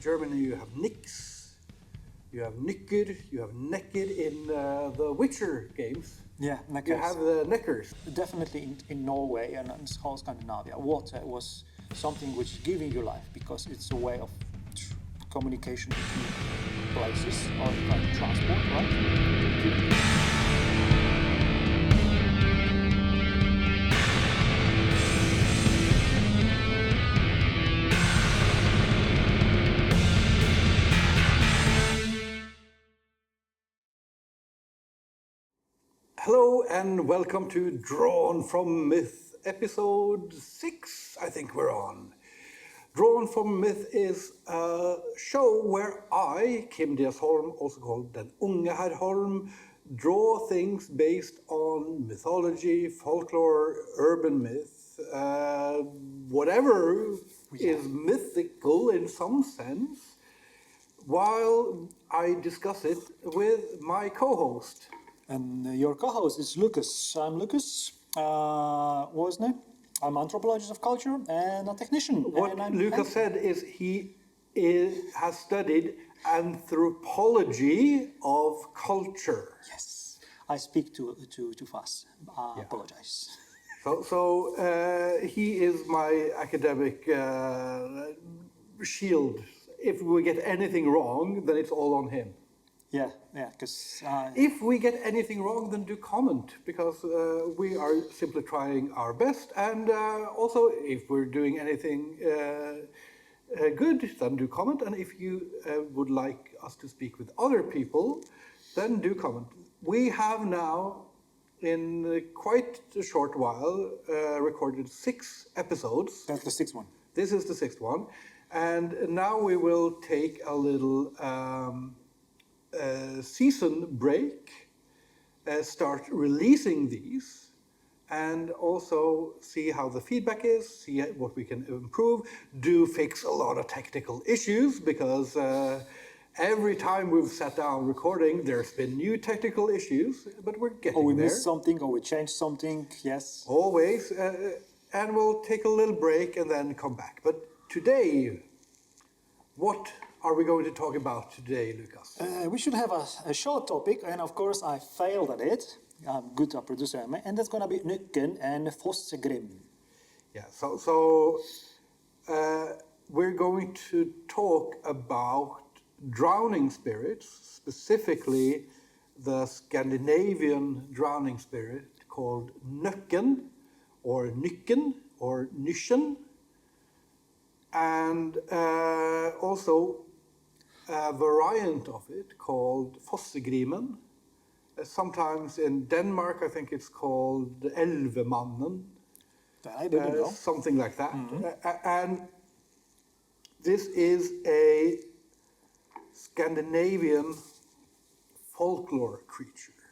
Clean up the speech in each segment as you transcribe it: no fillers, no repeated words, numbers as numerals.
Germany you have nix, you have nykker, you have naked in the Witcher games. Yeah, neckers. You have the neckers. Definitely in Norway and in whole Scandinavia, water was something which is giving you life because it's a way of communication between places or kind of transport, right? Hello and welcome to Drawn from Myth, episode 6, I think we're on. Drawn from Myth is a show where I, Diaz Holm, also called Den Unge Herr Holm, draw things based on mythology, folklore, urban myth, whatever is mythical in some sense, while I discuss it with my co-host. And your co-host is Lukas. I'm Lukas Wozny. I'm anthropologist of culture and a technician. What Lukas said is has studied anthropology of culture. Yes, I speak too fast. Apologize. So he is my academic shield. If we get anything wrong, then it's all on him. Yeah, because... If we get anything wrong, then do comment, because we are simply trying our best. And also, if we're doing anything good, then do comment. And if you would like us to speak with other people, then do comment. We have now, in quite a short while, recorded 6 episodes. That's the 6th one. This is the 6th one. And now we will take a little... season break, start releasing these, and also see how the feedback is, see what we can improve, do fix a lot of technical issues, because every time we've sat down recording, there's been new technical issues, but we're getting there. Or we missed something, or we changed something, yes. Always, and we'll take a little break and then come back. But today, what are we going to talk about today, Lukas? We should have a short topic, and of course I failed at it. I'm good at producer, and that's going to be Nøkken and Fossegrimen. Yeah, so we're going to talk about drowning spirits, specifically the Scandinavian drowning spirit called Nøkken, or Nøkken, or Nysjen, and also a variant of it called Fossegrimen. Sometimes in Denmark, I think it's called Elvemannen. I didn't know. Something like that. And this is a Scandinavian folklore creature.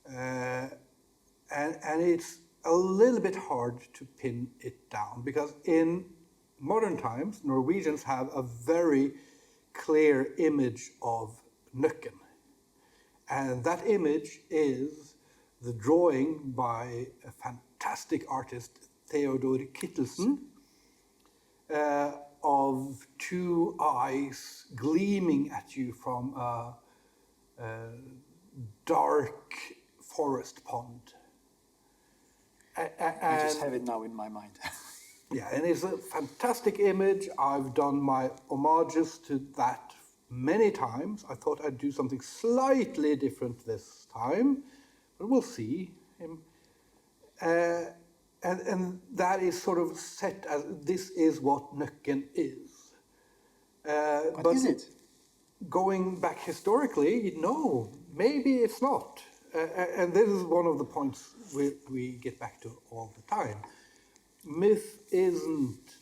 And it's a little bit hard to pin it down, because in modern times, Norwegians have a very clear image of Nøkken. And that image is the drawing by a fantastic artist, Theodor Kittelsen, of 2 eyes gleaming at you from a dark forest pond. I just have it now in my mind. Yeah, and it's a fantastic image. I've done my homages to that many times. I thought I'd do something slightly different this time, but we'll see. And that is sort of set as, this is what Nøkken is. But is it? Going back historically, no, maybe it's not. And this is one of the points we get back to all the time. Myth isn't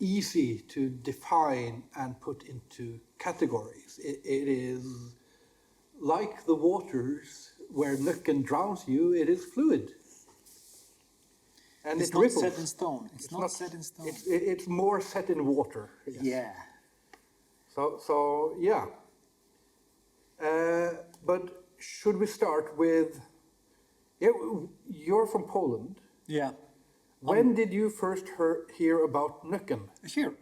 easy to define and put into categories. It is like the waters where Nøkken drowns you, it is fluid. And it's it not ripples. set in stone. It's not set in stone. It's more set in water. Yes. Yeah. So yeah. But should we start with... Yeah, you're from Poland. Yeah. When did you first hear about Nøkken? Here.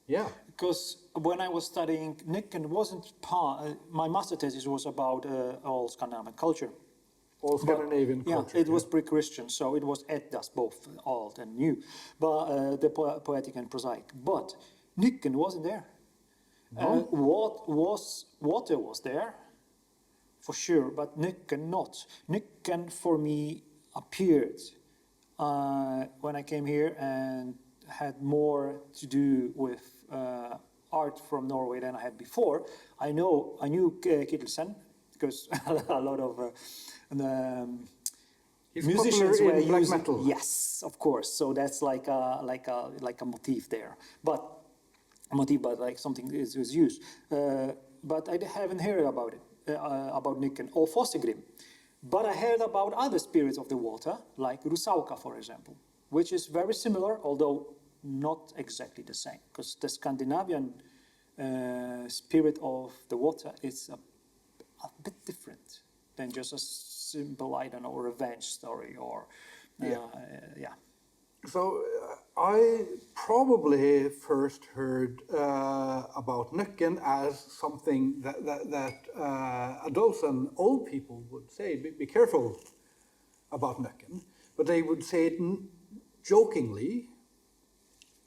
Yeah. because when I was studying Nøkken wasn't part. My master thesis was about all Scandinavian culture. All Scandinavian culture. Yeah, it was pre-Christian, so it was Eddas, both old and new, but the poetic and prosaic. But Nøkken wasn't there. No? Water was there, for sure, but Nøkken not. Nøkken for me appeared when I came here and had more to do with art from Norway than I had before. I knew Kittelsen because a lot of He's musicians popular were in black using. metal. Yes, of course. So that's like a motif there, but a motif, but like something is used. But I haven't heard about it about Nøkken or Fossegrimen. But I heard about other spirits of the water, like Rusauka, for example, which is very similar, although not exactly the same, because the Scandinavian spirit of the water is a bit different than just a simple, I don't know, revenge story or, yeah. So I probably first heard about Nøkken as something that adults and old people would say, be careful about Nøkken, but they would say it jokingly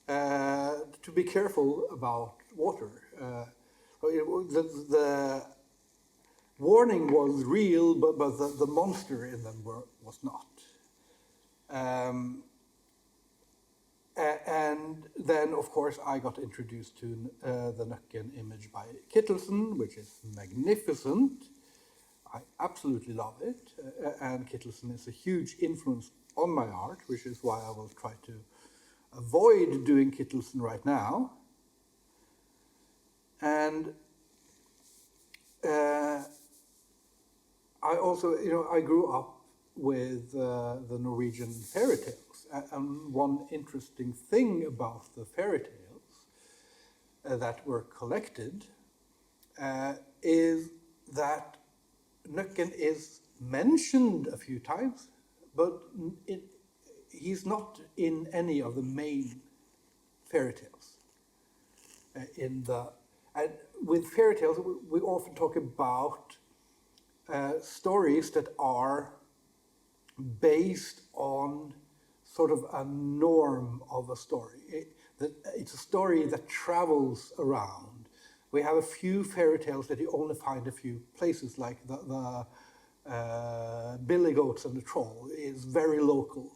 to be careful about water. The warning was real, but the monster in them was not. And then, of course, I got introduced to the Nøkken image by Kittelsen, which is magnificent. I absolutely love it. And Kittelsen is a huge influence on my art, which is why I will try to avoid doing Kittelsen right now. And I also, I grew up with the Norwegian fairy tales. And one interesting thing about the fairy tales that were collected is that Nøkken is mentioned a few times, but he's not in any of the main fairy tales. And with fairy tales, we often talk about stories that are based on sort of a norm of a story. It's a story that travels around. We have a few fairy tales that you only find a few places, like the Billy Goats and the Troll is very local.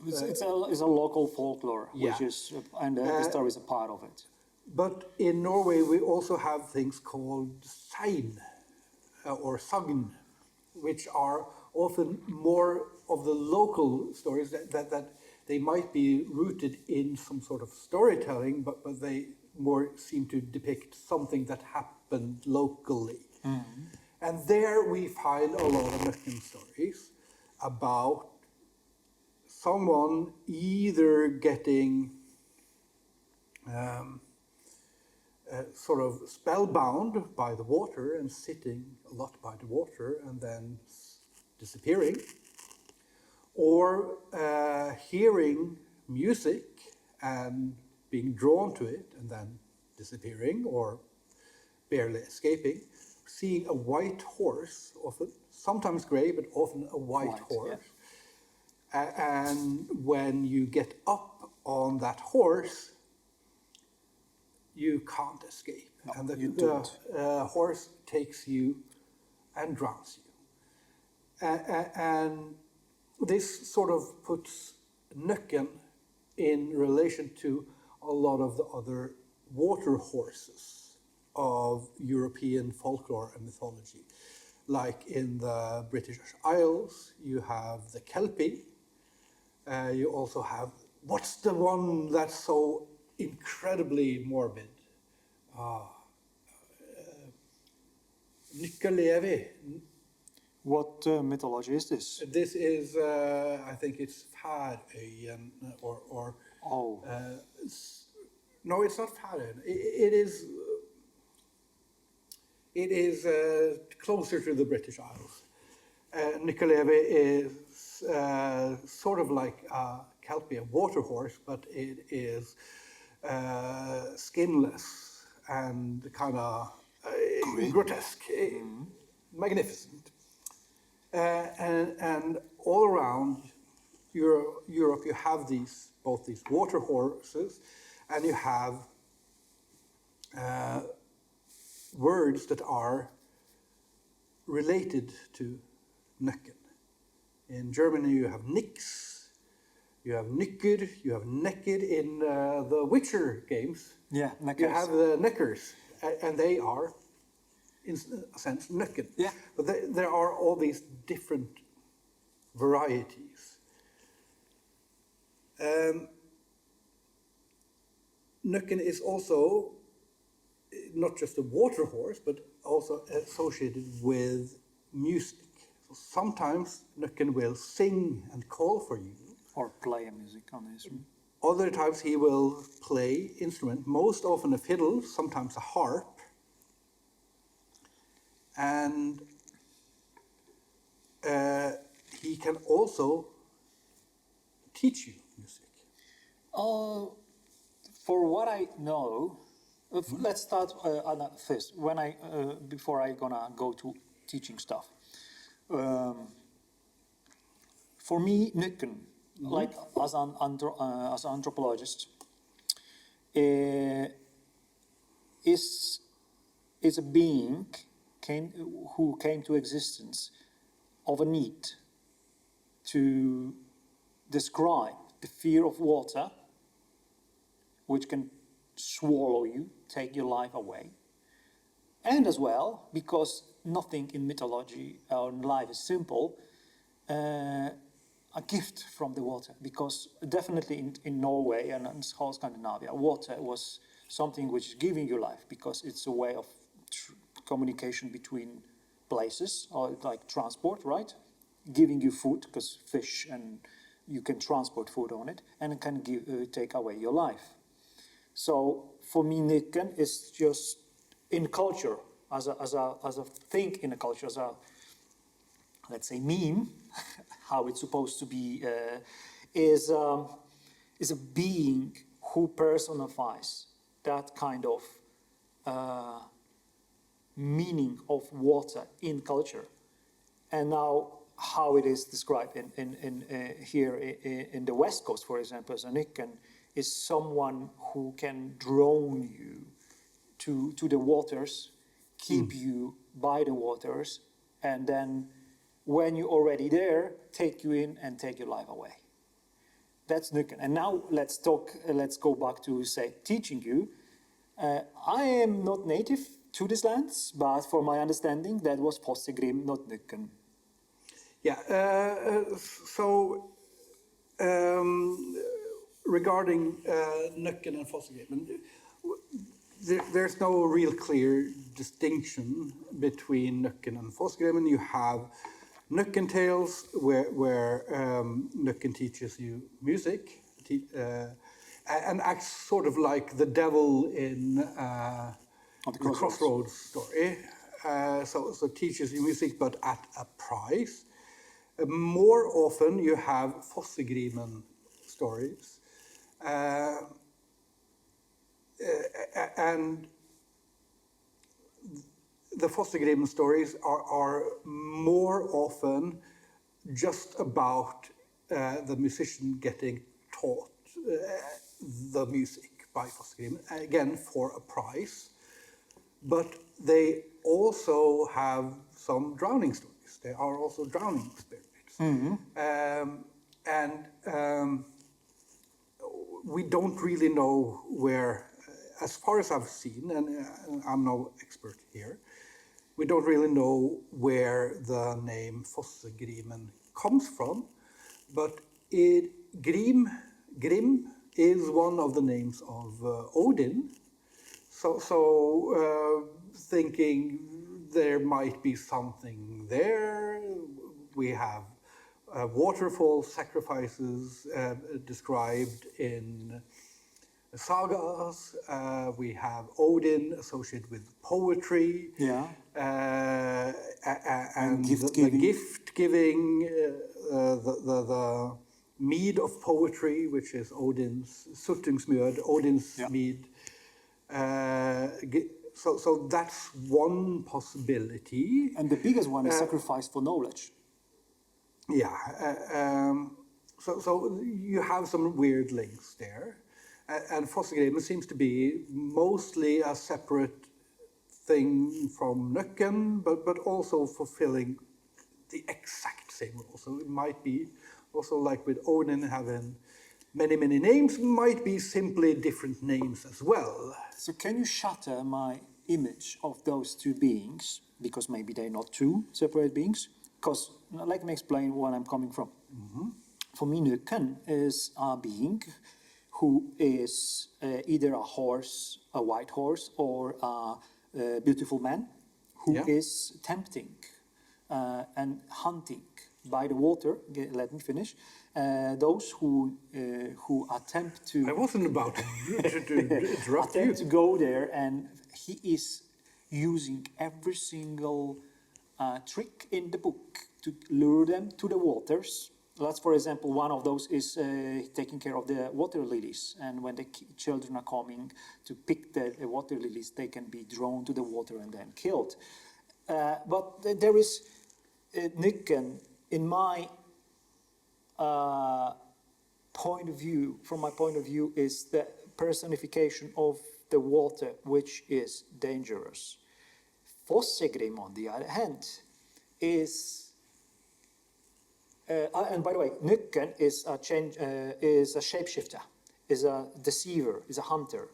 It's a local folklore, Yeah. which is, and the story is a part of it. But in Norway, we also have things called sein or sagn, which are often more of the local stories that they might be rooted in some sort of storytelling, but they more seem to depict something that happened locally. Mm-hmm. And there we find a lot of Nøkken stories about someone either getting sort of spellbound by the water and sitting a lot by the water and then disappearing, or hearing music and being drawn to it and then disappearing or barely escaping, seeing a white horse, often, sometimes gray, but often a white horse. Yeah. And when you get up on that horse, you can't escape. No, and the horse takes you and drowns you. And this sort of puts Nøkken in relation to a lot of the other water horses of European folklore and mythology. Like in the British Isles, you have the Kelpie. You also have, what's the one that's so incredibly morbid? Nykkelevi. What mythology is this? This is, I think it's Færøyen or Oh. No, it's not Færøyen. It is closer to the British Isles. Nykkelevi is sort of like a Kelpie, a water horse, but it is skinless. and kind of grotesque, magnificent. And all around Europe, you have both these water horses, and you have words that are related to Nøkken. In Germany, you have nix, you have nykker, you have naked. In the Witcher games, Yeah, you have the neckers, and they are, in a sense, Nøkken. Yeah. But there are all these different varieties. Nøkken is also not just a water horse, but also associated with music. So sometimes Nøkken will sing and call for you. Or play a music on the instrument. Other times he will play instrument, most often a fiddle, sometimes a harp. And he can also teach you music. For what I know, let's start first. Before I gonna go to teaching stuff. For me, Nøkken, like as an anthropologist, is a being who came to existence of a need to describe the fear of water, which can swallow you, take your life away. And as well, because nothing in mythology or in life is simple, a gift from the water. Because definitely in Norway and in whole Scandinavia, water was something which is giving you life, because it's a way of communication between places, or like transport, right? Giving you food, because fish, and you can transport food on it, and it can take away your life. So for me, Nøkken is just in culture, as a thing in a culture, as a, let's say, meme, how it's supposed to be, is a being who personifies that kind of meaning of water in culture. And now how it is described here in the West Coast, for example, as a Nøkken, is someone who can drown you to the waters, keep you by the waters, and then when you're already there, take you in and take your life away. That's Nøkken. And now let's go back to, say, teaching you. I am not native to these lands, but for my understanding, that was Fossegrimen, not Nøkken. Yeah, regarding Nøkken and Fossegrimen, there's no real clear distinction between Nøkken and Fossegrimen. You have Nøkken tales, where Nøkken teaches you music, and acts sort of like the devil in the Crossroads story. So teaches you music, but at a price. More often, you have Fossegrimen stories, and the Fossegrimen stories are more often just about the musician getting taught the music by Fossegrimen, again for a price. But they also have some drowning stories. They are also drowning spirits. And we don't really know where, as far as I've seen, and I'm no expert here, we don't really know where the name Fossegrimen comes from, but Grim is one of the names of Odin. So thinking there might be something there. We have waterfall sacrifices described in sagas. We have Odin associated with poetry. Yeah. And the gift giving, the mead of poetry, which is Odin's Suttungsmjød, Odin's mead. so that's one possibility. And the biggest one is sacrifice for knowledge. Yeah. So you have some weird links there. And Fossegrimen seems to be mostly a separate thing from Nøkken, but also fulfilling the exact same role. So it might be also like with Odin having many, many names, might be simply different names as well. So can you shatter my image of those two beings? Because maybe they're not two separate beings. Because let me explain where I'm coming from. For me, Nøkken is a being who is either a horse, a white horse, or a beautiful man who is tempting and hunting by the water. Let me finish. Those who attempt to... I wasn't about to interrupt you. Attempt to go there, and he is using every single trick in the book to lure them to the waters. Let's, for example, one of those is taking care of the water lilies. And when the children are coming to pick the water lilies, they can be drawn to the water and then killed. But there is Nøkken, in my point of view, from my point of view, is the personification of the water, which is dangerous. Fossegrimen, on the other hand, is... and by the way, Nøkken is a shapeshifter, is a deceiver, is a hunter,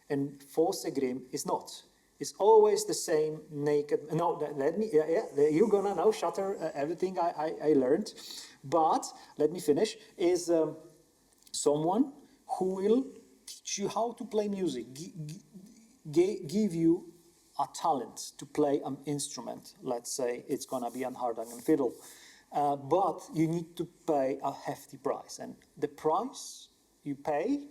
and Fossegrimen is not. It's always the same naked. No, let me. You're gonna now shatter everything I learned, but let me finish. Is someone who will teach you how to play music, give you a talent to play an instrument. Let's say it's gonna be a hardanger fiddle. But you need to pay a hefty price, and the price you pay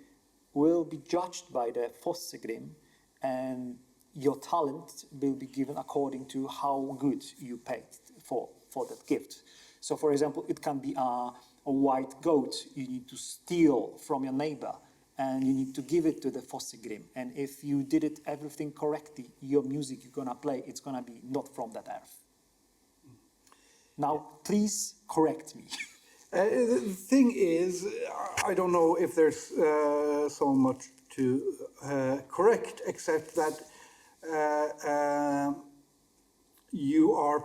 will be judged by the Fossegrimen, and your talent will be given according to how good you paid for that gift. So, for example, it can be a white goat you need to steal from your neighbor, and you need to give it to the Fossegrimen. And if you did it everything correctly, your music you're gonna play, it's gonna be not from that earth. Now, please correct me. The thing is, I don't know if there's so much to correct, except that you are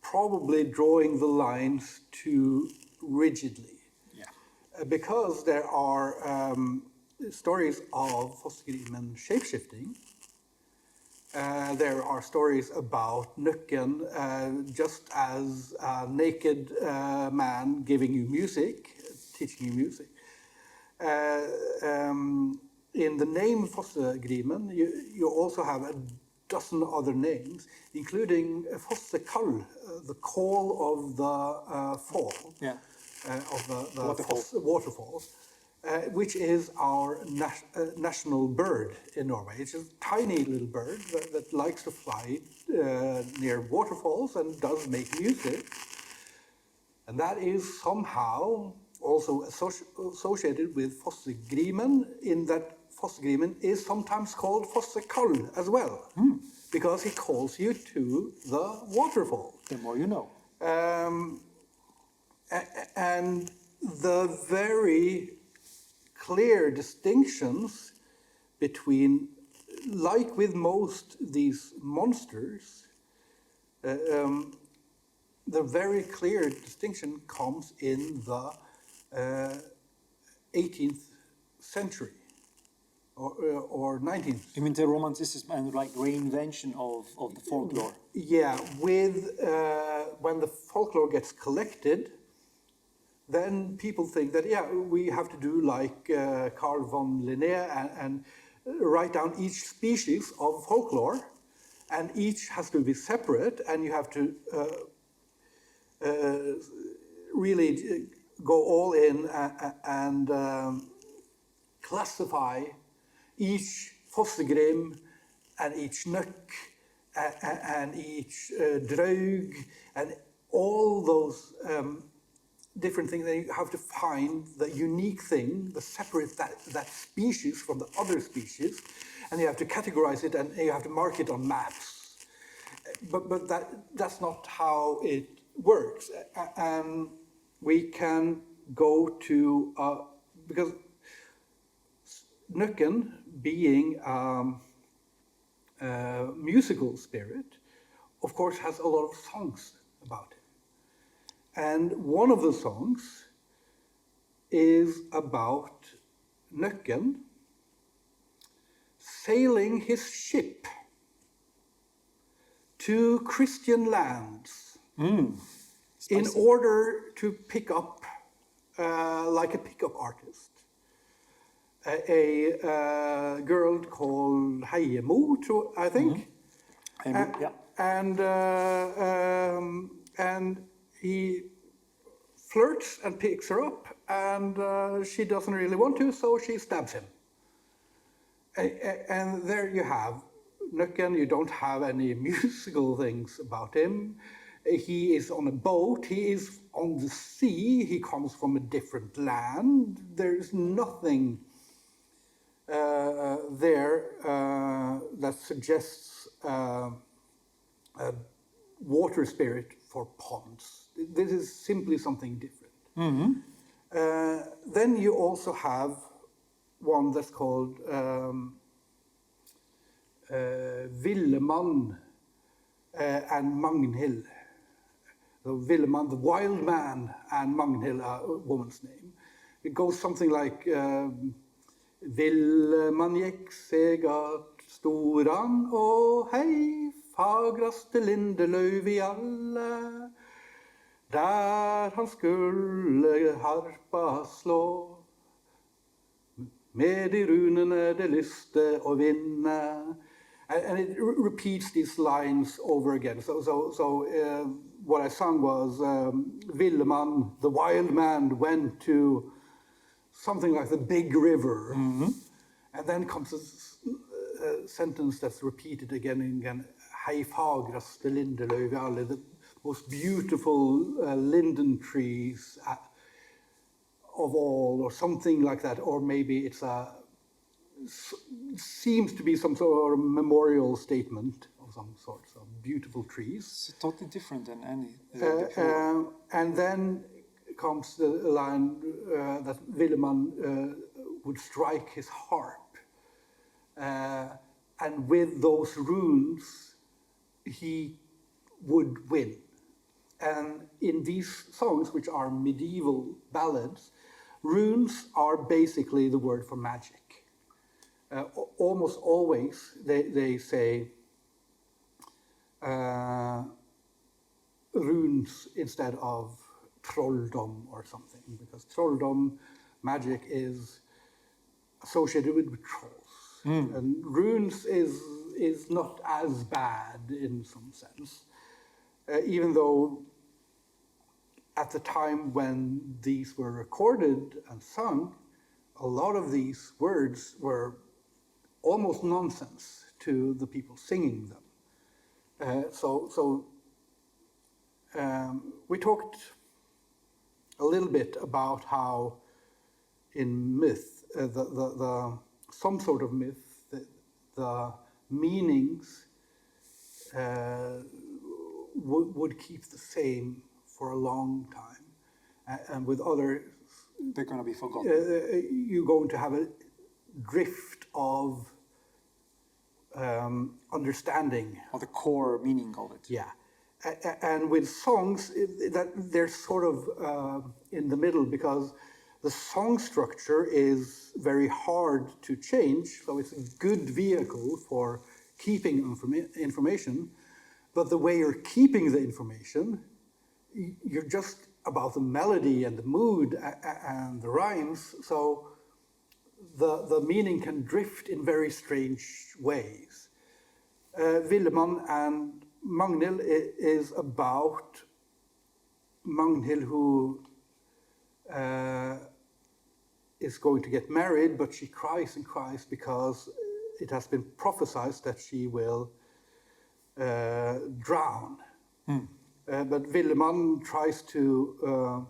probably drawing the lines too rigidly. Yeah. Because there are stories of Fossegrimen shapeshifting. There are stories about Nøkken just as a naked man giving you music, teaching you music. In the name Fossegrimen, you also have a dozen other names, including Fossekall, the call of the fall, of the waterfalls. Which is our national bird in Norway. It's a tiny little bird that likes to fly near waterfalls and does make music. And that is somehow also associated with Fossegrimen, in that Fossegrimen is sometimes called Fossekall as well, because he calls you to the waterfall. The more you know. And the very clear distinctions between, like with most these monsters, the very clear distinction comes in the 18th century or 19th. You mean the romanticism and like reinvention of the folklore? Yeah, with when the folklore gets collected, then people think that, yeah, we have to do like Carl von Linné and write down each species of folklore, and each has to be separate, and you have to really go all in and classify each Fossegrim and each Nøkk and each Draug and all those different things. Then you have to find the unique thing, the separate that species from the other species, and you have to categorize it, and you have to mark it on maps. But that's not how it works. And we can go to, because Nøkken, being musical spirit, of course, has a lot of songs about it. And one of the songs is about Nøkken sailing his ship to Christian lands in order to pick up, like a pickup artist, a girl called Heiemo, I think. Yeah. And he flirts and picks her up, and she doesn't really want to, so she stabs him. And there you have Nøkken. You don't have any musical things about him. He is on a boat, he is on the sea, he comes from a different land. There's nothing there that suggests a water spirit for ponds. This is simply something different. Then you also have one that's called Villiman and Magnil. So Villiman, the wild man, and Magnil, a woman's name. It goes something like Villiman gikk seg at storan, og hei, fagraste lindeløv i alle, der han skulle harpa slå. Med de runene det lyste å vinne. And it repeats these lines over again. So what I sung was Villiman, the wild man, went to something like the big river. And then comes a sentence that's repeated again and again. Hei fagraste lindeløv i alle, the most beautiful linden trees of all, or something like that. Or maybe it's seems to be some sort of memorial statement of some sort, so beautiful trees. It's totally different than any. And then comes the line that Villiman would strike his harp. And with those runes, he would win. And in these songs, which are medieval ballads, runes are basically the word for magic. Almost always they say runes instead of trolldom or something, because trolldom, magic, is associated with trolls. And runes is not as bad in some sense, even though at the time when these were recorded and sung, a lot of these words were almost nonsense to the people singing them. We talked a little bit about how in myth, some sort of myth, the meanings would keep the same for a long time, and with other, they're going to be forgotten. You're going to have a drift of understanding Or the core meaning of it. Yeah, and with songs, that they're sort of in the middle, because the song structure is very hard to change, so it's a good vehicle for keeping information, but the way you're keeping the information, you're just about the melody and the mood and the rhymes, so the meaning can drift in very strange ways. Villiman and Magnil is about Magnil, who is going to get married, but she cries and cries because it has been prophesied that she will drown. But Villiman tries to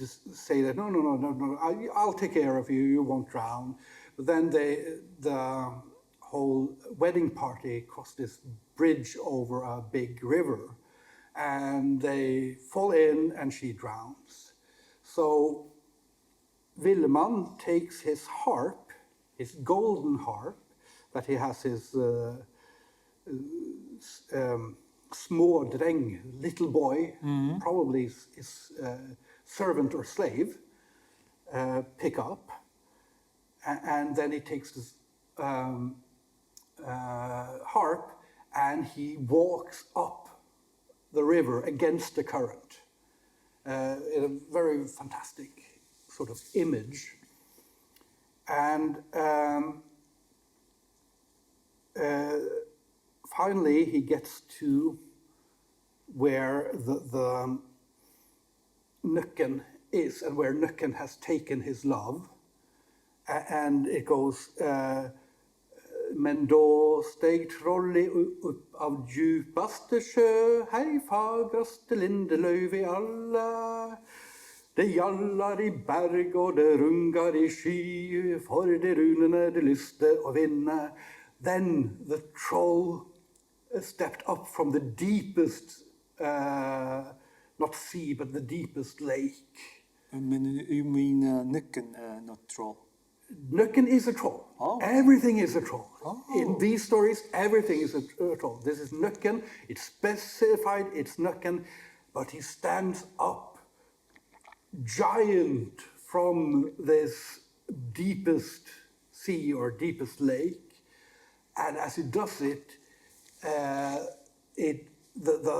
say that, no, I'll take care of you, you won't drown. But then the whole wedding party crossed this bridge over a big river, and they fall in and she drowns. So Villiman takes his harp, his golden harp, that he has his små dreng, little boy, probably his servant or slave, pick up, and then he takes this harp and he walks up the river against the current in a very fantastic sort of image. And finally he gets to where the Nøkken is, and where Nøkken has taken his love. And it goes, men da steg trollet upp av djupaste sjø, hei fagraste lindeløv i alla. Det jallar i berg og det rungar i sky, for de runene det lyste å vinne. Then the troll stepped up from the deepest, not sea, but the deepest lake. You mean Nøkken, not troll? Nøkken is a troll. Oh. Everything is a troll. Oh. In these stories, everything is a troll. This is Nøkken. It's specified, it's Nøkken, but he stands up, giant from this deepest sea or deepest lake, and as he does it, the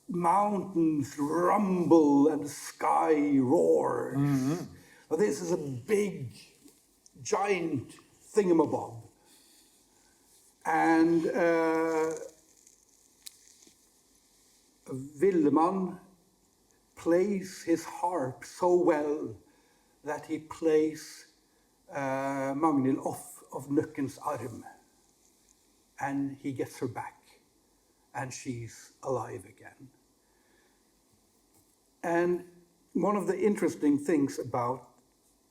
mountains rumble and the sky roars. Mm-hmm. Well, this is a big, giant thingamabob. And Villiman plays his harp so well that he plays Magnil off of Nøkken's arm. And he gets her back, and she's alive again. And one of the interesting things about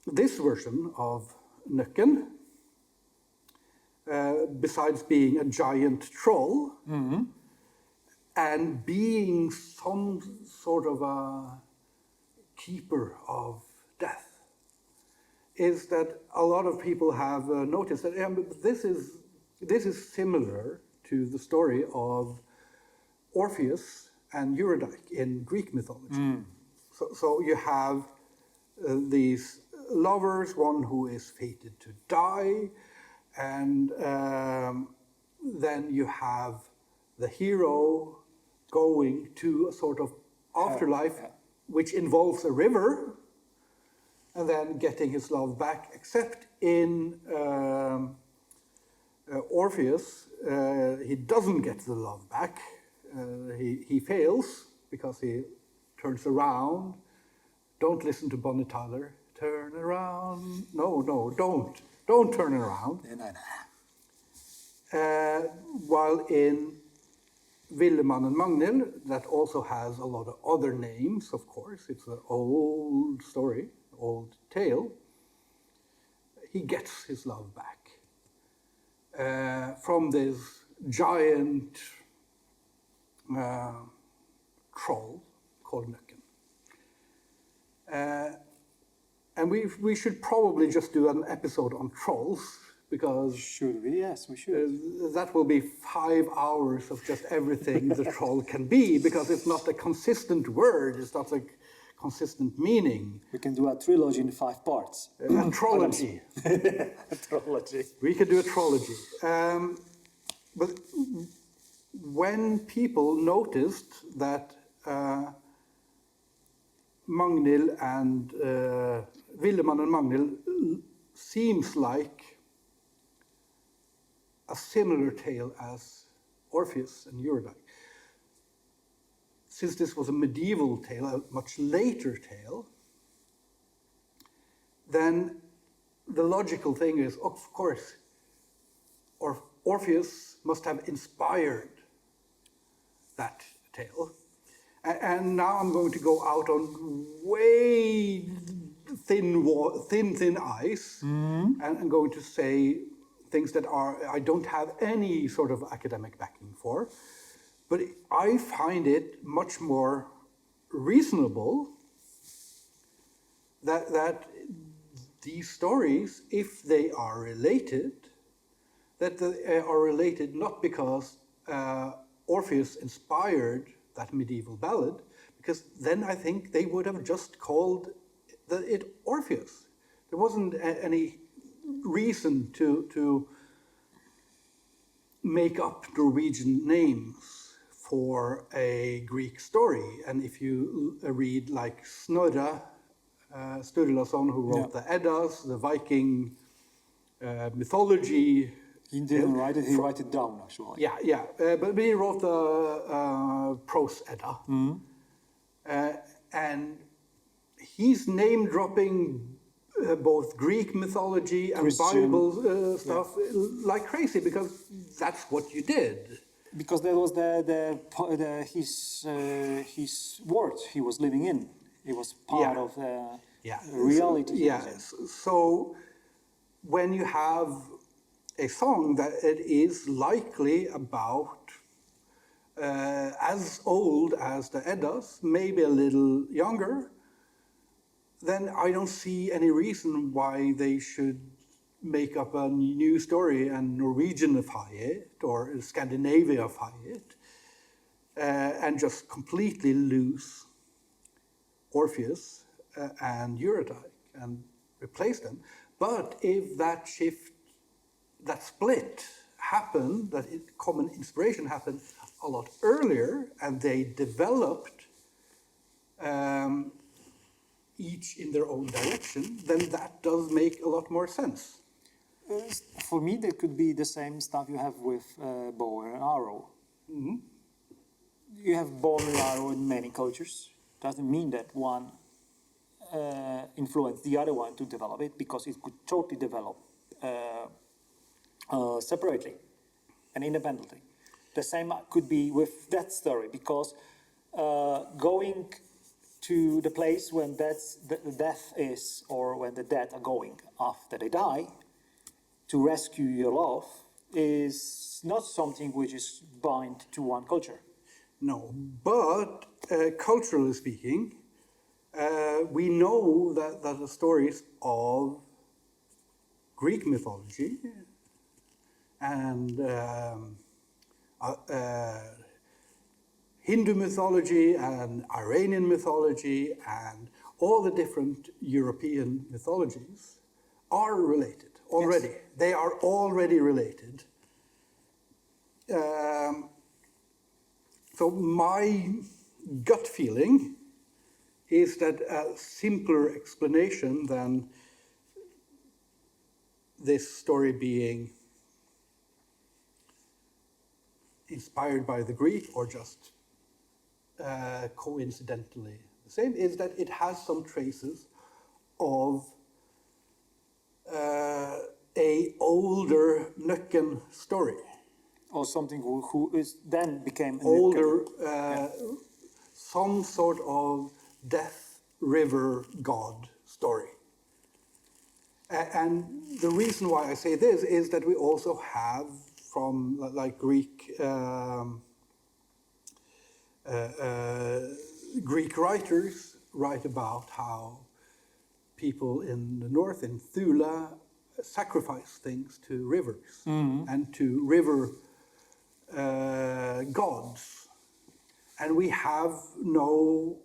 this version of Nøkken, besides being a giant troll, mm-hmm. and being some sort of a keeper of death, is that a lot of people have noticed that this is similar to the story of Orpheus and Eurydice in Greek mythology. Mm. So you have these lovers, one who is fated to die, and then you have the hero going to a sort of afterlife, which involves a river, and then getting his love back, except in Orpheus, he doesn't get the love back. He fails because he turns around. Don't listen to Bonnie Tyler. Turn around. No, don't. Don't turn around. While in Villiman and Magnil, that also has a lot of other names, of course. It's an old story, old tale. He gets his love back from this giant troll called Nøkken. And we should probably just do an episode on trolls, because... Should we? Yes, we should. That will be 5 hours of just everything the troll can be, because it's not a consistent word, it's not a consistent meaning. We can do a trilogy in 5 parts. A trilogy. A trilogy. We could do a trilogy. But when people noticed that Magnil and Villiman and Magnil seems like a similar tale as Orpheus and Eurydice. Since this was a medieval tale, a much later tale, then the logical thing is, of course, Orpheus must have inspired that tale. And now I'm going to go out on way thin ice, and going to say things that I don't have any sort of academic backing for. But I find it much more reasonable that these stories, if they are related, that they are related not because Orpheus inspired that medieval ballad, because then I think they would have just called it Orpheus. There wasn't any reason to make up Norwegian names for a Greek story. And if you read like Snorre Sturlason, who wrote the Eddas, the Viking mythology. He didn't write it, he wrote it down actually. Yeah. But he wrote the Prose Edda. And he's name dropping both Greek mythology and Christian, Bible stuff like crazy, because that's what you did. Because that was his world he was living in. It was part of reality. So when you have a song that it is likely about as old as the Eddas, maybe a little younger, then I don't see any reason why they should make up a new story and Norwegianify it or Scandinavianify it and just completely lose Orpheus and Eurydice and replace them. But if that split happened, that common inspiration happened a lot earlier, and they developed each in their own direction, then that does make a lot more sense. For me, there could be the same stuff you have with bow and arrow. Mm-hmm. You have bow and arrow in many cultures. Doesn't mean that one influenced the other one to develop it, because it could totally develop separately and independently. The same could be with that story, because going to the place when the death is, or when the dead are going after they die, to rescue your love, is not something which is bound to one culture. No, but culturally speaking, we know that the stories of Greek mythology and Hindu mythology and Iranian mythology and all the different European mythologies are related already. Yes. They are already related. So my gut feeling is that a simpler explanation than this story being inspired by the Greek or just coincidentally the same is that it has some traces of a older Nøkken story. Or something who is then became older, some sort of death river god story. And the reason why I say this is that we also have from like Greek writers write about how people in the north, in Thule, sacrifice things to rivers and to river gods. And we have no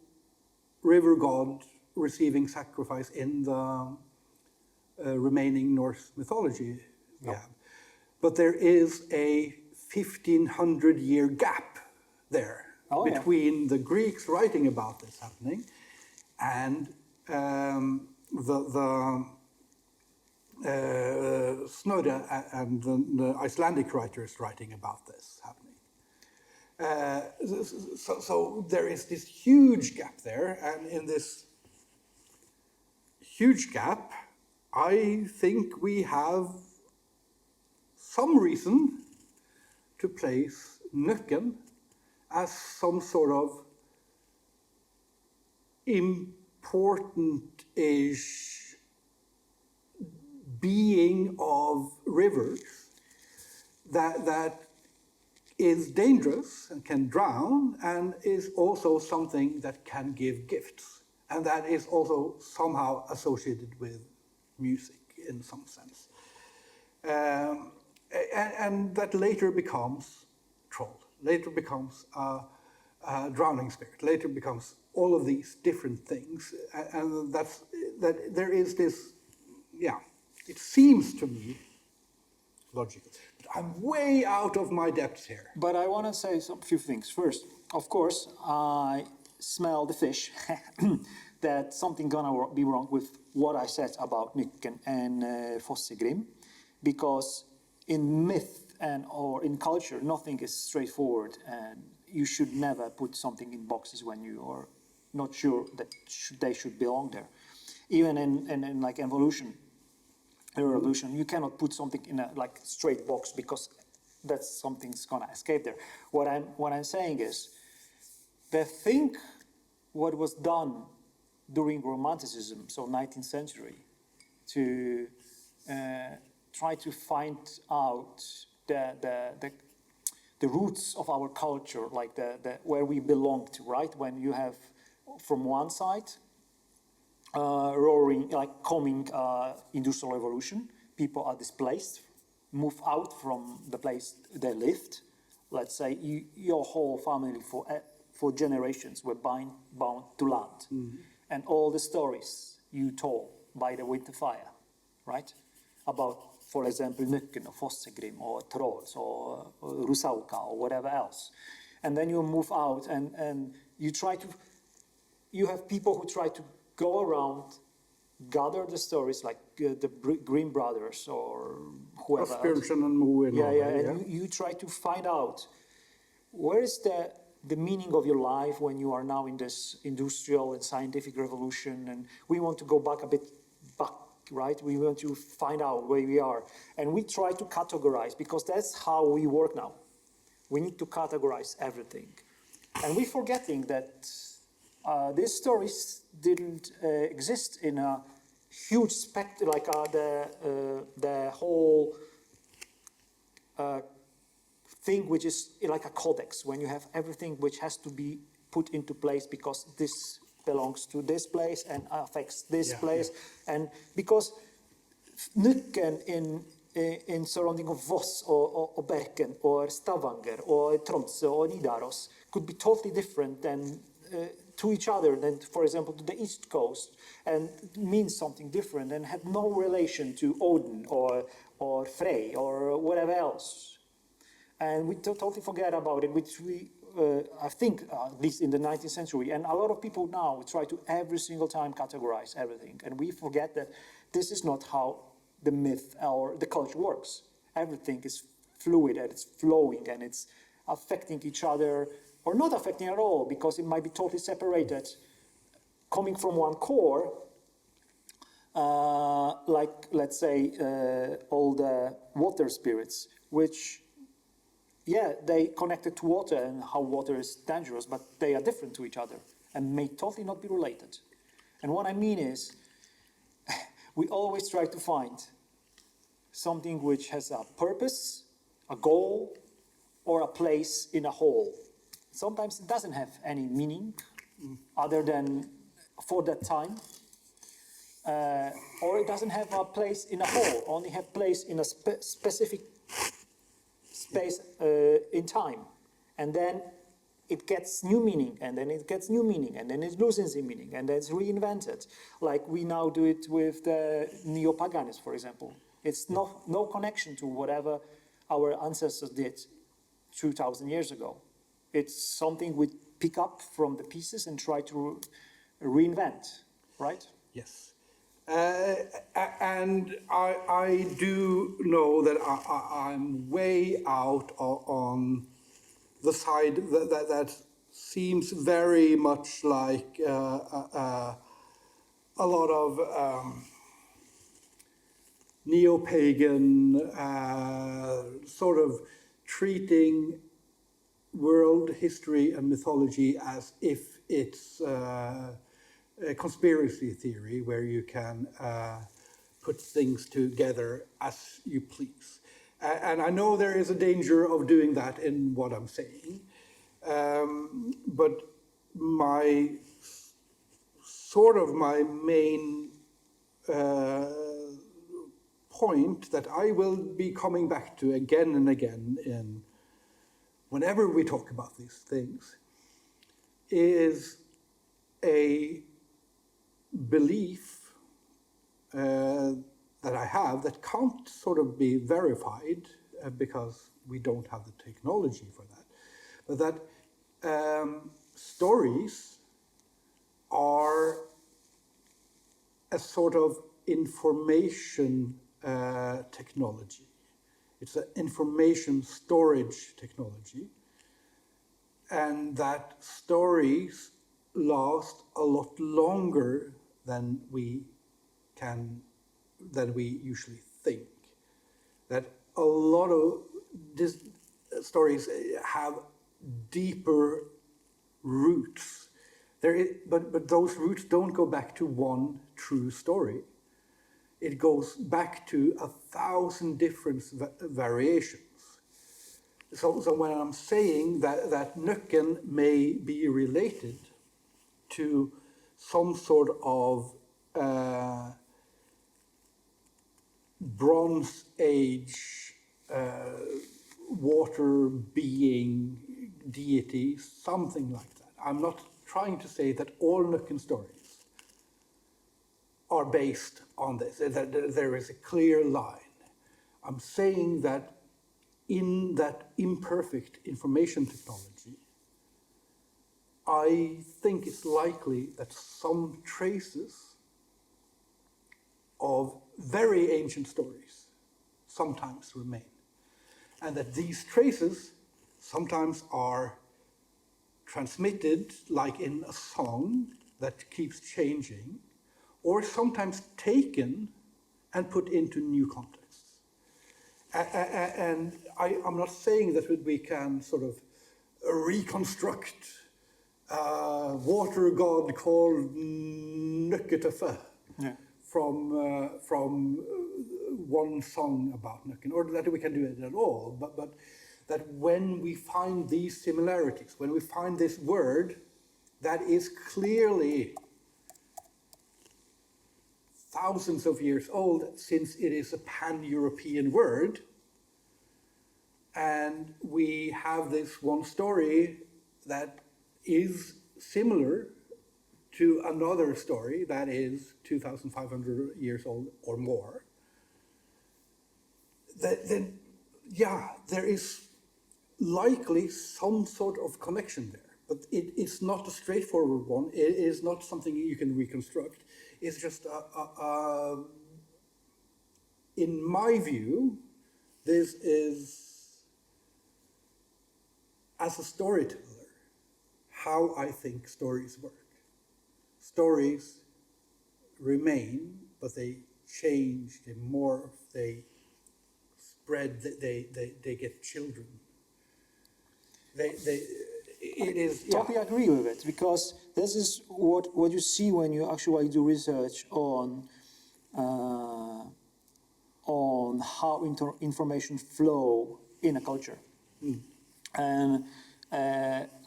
river god receiving sacrifice in the remaining Norse mythology. No. Yeah. But there is a 1,500-year gap there between the Greeks writing about this happening and the Snorre and the Icelandic writers writing about this happening. So there is this huge gap there, and in this huge gap, I think we have some reason to place Nøkken as some sort of important-ish being of rivers that is dangerous and can drown, and is also something that can give gifts. And that is also somehow associated with music in some sense. And that later becomes troll, later becomes a drowning spirit, later becomes all of these different things. And that there is this, yeah, it seems to me logical. But I'm way out of my depths here. But I want to say a few things. First, of course, I smell the fish that something gonna be wrong with what I said about Nøkken and Fossegrimen, because in myth or in culture, nothing is straightforward, and you should never put something in boxes when you are not sure that they should belong there. Even in like evolution, revolution, you cannot put something in a like straight box, because that's something's gonna escape there. What I'm saying is, what was done during Romanticism, so 19th century, to try to find out the roots of our culture, like the where we belong to, right? When you have from one side roaring, like coming industrial revolution, people are displaced, move out from the place they lived. Let's say your whole family for generations were bound to land. Mm-hmm. And all the stories you told by the winter fire, right? About, for example, Nøkken or Fossegrimen or trolls or Rusauka or whatever else. And then you move out and you have people who try to go around, gather the stories, like the Grimm brothers or whoever else. And you try to find out where is the meaning of your life when you are now in this industrial and scientific revolution, and we want to go back a bit back, right? We want to find out where we are, and we try to categorize, because that's how we work now. We need to categorize everything, and we're forgetting that these stories didn't exist in a huge spectrum, like the whole thing, which is like a codex, when you have everything which has to be put into place, because this belongs to this place and affects this place. Yeah. And because Nøkken in surrounding of Voss or Bergen or Stavanger or Tromsø or Nidaros could be totally different than to each other than, for example, to the East Coast, and means something different and had no relation to Odin or Frey or whatever else. And we totally forget about it, which we, I think, at least in the 19th century, and a lot of people now try to every single time categorize everything. And we forget that this is not how the myth or the culture works. Everything is fluid and it's flowing and it's affecting each other, or not affecting at all, because it might be totally separated, coming from one core, like, let's say, all the water spirits, which, yeah, they connected to water and how water is dangerous, but they are different to each other and may totally not be related. And what I mean is, we always try to find something which has a purpose, a goal, or a place in a whole. Sometimes it doesn't have any meaning other than for that time, or it doesn't have a place in a whole, only have place in a specific space in time, and then it gets new meaning, and then it gets new meaning, and then it loses the meaning, and then it's reinvented, like we now do it with the neo-paganism, for example. It's no connection to whatever our ancestors did 2,000 years ago. It's something we pick up from the pieces and try to reinvent, right? Yes. And I do know that I'm way out on the side that seems very much like a lot of neo-pagan sort of treating world history and mythology as if it's conspiracy theory where you can put things together as you please. And I know there is a danger of doing that in what I'm saying, but my main point that I will be coming back to again and again in whenever we talk about these things is a belief that I have that can't sort of be verified because we don't have the technology for that, but that stories are a sort of information technology. It's an information storage technology, and that stories last a lot longer than we usually think. That a lot of stories have deeper roots. But those roots don't go back to one true story. It goes back to 1,000 different variations. So when I'm saying that Nøkken may be related to some sort of Bronze Age water being, deity, something like that. I'm not trying to say that all Nøkken stories are based on this, that there is a clear line. I'm saying that in that imperfect information technology, I think it's likely that some traces of very ancient stories sometimes remain. And that these traces sometimes are transmitted like in a song that keeps changing, or sometimes taken and put into new contexts. And I'm not saying that we can sort of reconstruct a water god called Nøkketøffe from one song about Nøkken, or that we can do it at all, but that when we find these similarities, when we find this word that is clearly thousands of years old, since it is a pan-European word, and we have this one story that is similar to another story that is 2,500 years old or more, then yeah, there is likely some sort of connection there, but it is not a straightforward one. It is not something you can reconstruct. It's just, in my view, this is, as a storyteller, how I think stories work. Stories remain, but they change, they morph, they spread, they get children. It is, I totally agree with it, because this is what you see when you actually do research on how information flow in a culture, and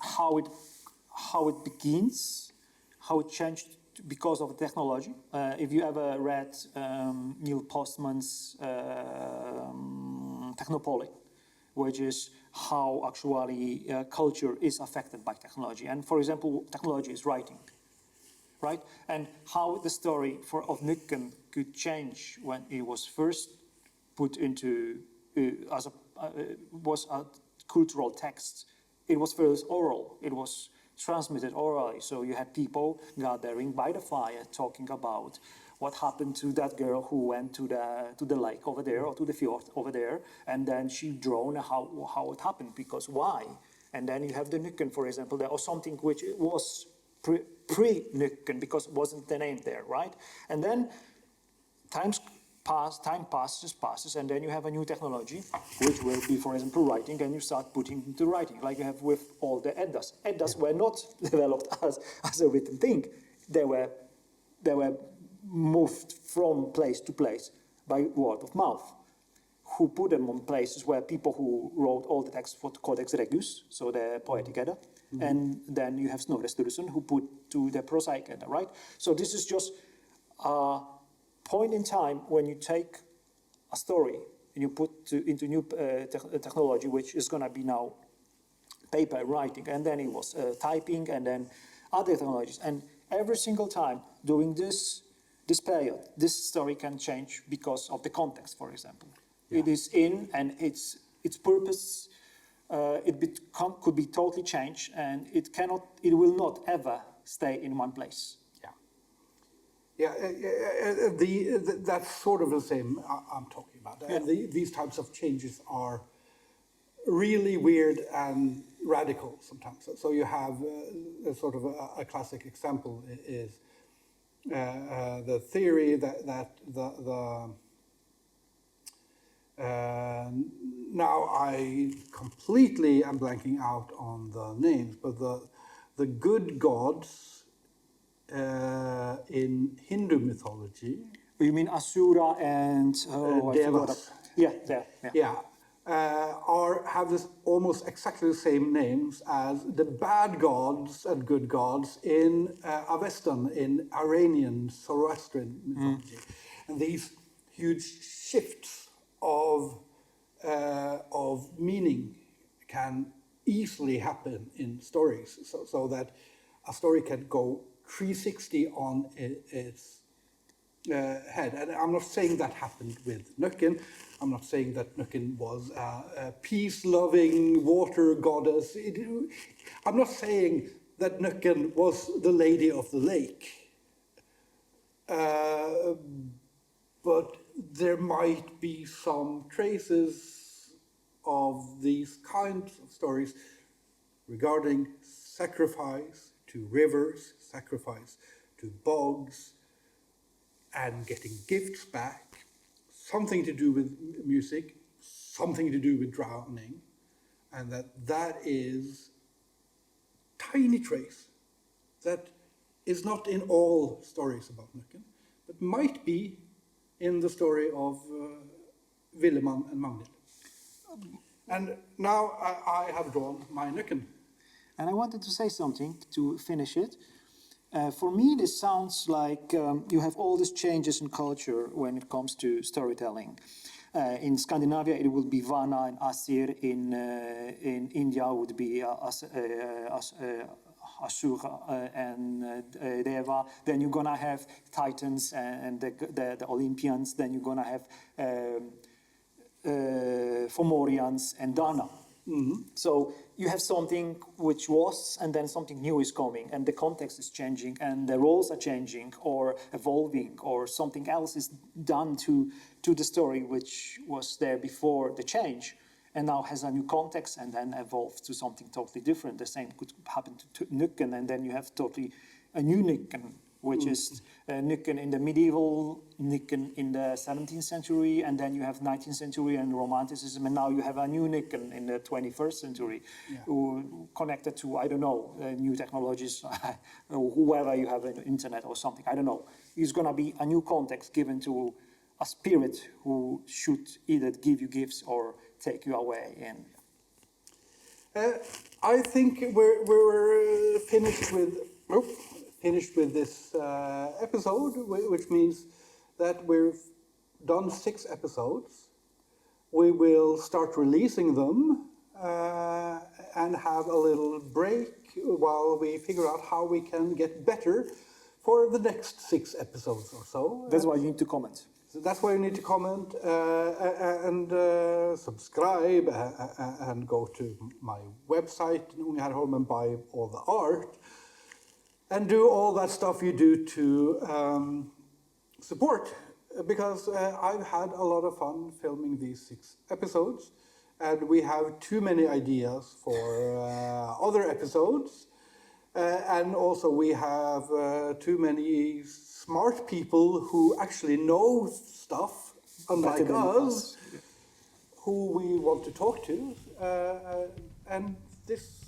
how it begins, how it changed because of technology. If you ever read Neil Postman's Technopoly, which is how actually culture is affected by technology. And for example, technology is writing, right? And how the story of Nøkken could change when it was first put into, was a cultural text. It was first oral, it was transmitted orally. So you had people gathering by the fire talking about what happened to that girl who went to the lake over there, or to the fjord over there, and then she drowned, how it happened, because why? And then you have the Nøkken, for example, there, or something which was pre-Nøkken, because it wasn't the name there, right? And then time passes, and then you have a new technology, which will be, for example, writing, and you start putting into writing, like you have with all the Eddas. Eddas were not developed as a written thing. They were they were moved from place to place by word of mouth, who put them on places where people who wrote all the texts for the Codex Regius, so the Poetic Edda, and then you have Snorre Sturluson who put to the Prosaic Edda, right? So this is just a point in time when you take a story and you put into new technology, which is going to be now paper writing, and then it was typing, and then other technologies. And every single time during this period, this story can change because of the context, for example. Yeah. It is in, and its purpose could be totally changed, and it will not ever stay in one place. Yeah, that's sort of the same I'm talking about. Yeah. These types of changes are really weird and radical sometimes. So you have a sort of a classic example is the theory that now I completely am blanking out on the names, but the good gods in Hindu mythology. You mean Asura and Devas? Yeah. Have this almost exactly the same names as the bad gods and good gods in Avestan, in Iranian Zoroastrian mythology. And these huge shifts of meaning can easily happen in stories, so that a story can go 360 on its head. And I'm not saying that happened with Nøkken. I'm not saying that Nøkken was a peace-loving water goddess. I'm not saying that Nøkken was the lady of the lake. But there might be some traces of these kinds of stories regarding sacrifice to rivers, sacrifice to bogs, and getting gifts back, something to do with music, something to do with drowning, and that is tiny trace that is not in all stories about Nøkken, but might be in the story of Villiman and Magnil. And now I have drawn my Nøkken. And I wanted to say something to finish it. For me, this sounds like you have all these changes in culture when it comes to storytelling. In Scandinavia, it will be Vana and Asir. In India, it would be Asura and Deva. Then you're gonna have Titans and the Olympians. Then you're gonna have Fomorians and Dana. Mm-hmm. So you have something which was, and then something new is coming, and the context is changing, and the roles are changing or evolving, or something else is done to the story which was there before the change, and now has a new context, and then evolves to something totally different. The same could happen to Nøkken, and then you have totally a new Nøkken, which is Nøkken in the medieval, Nøkken in the 17th century, and then you have 19th century and Romanticism, and now you have a new Nøkken in the 21st century, connected to, I don't know, new technologies, whoever you have an internet or something, I don't know. It's going to be a new context given to a spirit who should either give you gifts or take you away. And I think we're finished with this episode, which means that we've done 6 episodes. We will start releasing them and have a little break while we figure out how we can get better for the next 6 episodes or so. That's why you need to comment. So that's why you need to comment and subscribe and go to my website, Lukas Holm, and buy all the art. And do all that stuff you do to support, because I've had a lot of fun filming these 6 episodes, and we have too many ideas for other episodes, and also we have too many smart people who actually know stuff, unlike us, who we want to talk to, and this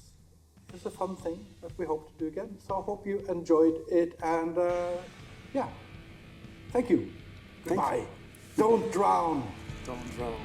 is a fun thing that we hope to do again. So I hope you enjoyed it, and Yeah. Thank you. Thank Goodbye. you. Don't drown. Don't drown.